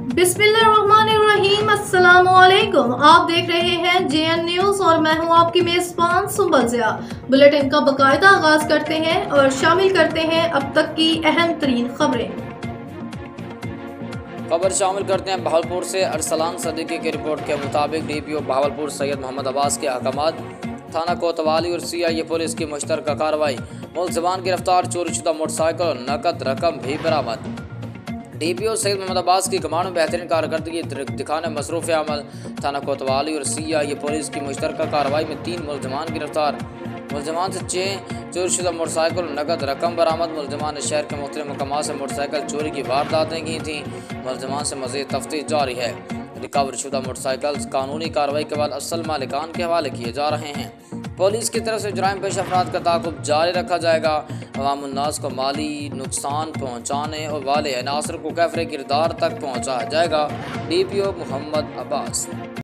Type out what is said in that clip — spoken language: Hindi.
बिस्मिल्लाहिर्रहमानिर्रहीम। अस्सलामुअलैकुम। आप देख रहे हैं JN न्यूज और मैं हूं आपकी मेजबान सुंबल ज़िया। बुलेटिन का बाकायदा आगाज करते हैं और शामिल करते हैं अब तक की अहम तरीन खबरें। खबर शामिल करते हैं बहावलपुर से। अरसलान सदीकी की रिपोर्ट के मुताबिक DPO बहावलपुर सैयद मोहम्मद अब्बास के अहकामात, थाना कोतवाली और CIA पुलिस की मुश्तरका कार्रवाई, मुलज़िमान गिरफ्तार, चोरीशुदा मोटरसाइकिल और नकद रकम भी बरामद। DPO सैयद मोहम्मद अब्बास की कमान में बेहतरीन कारकर्दगी दिखाने मसरूफ़ अमल, थाना कोतवाली और CIA पुलिस की मुश्तरका कार्रवाई में 3 मुलज़िमान गिरफ्तार, मुलज़िमान से 6 चोरीशुदा मोटरसाइकिल और नकद रकम बरामद। मुलज़िमान ने शहर के मुख्तलिफ मकामात से मोटरसाइकिल चोरी की वारदातें की थीं। मुलज़िमान से मज़ीद तफ्तीश जारी है। रिकवर शुदा मोटरसाइकिल कानूनी कार्रवाई के बाद असल मालिकान के हवाले किए जा रहे हैं। पुलिस की तरफ से जुराइम पेश अफराद का ताक़ुब जारी रखा जाएगा। अवामुन्नास को माली नुकसान पहुँचाने और वाले अनासर को कैफरे किरदार तक पहुँचाया जाएगा। DPO मोहम्मद अब्बास।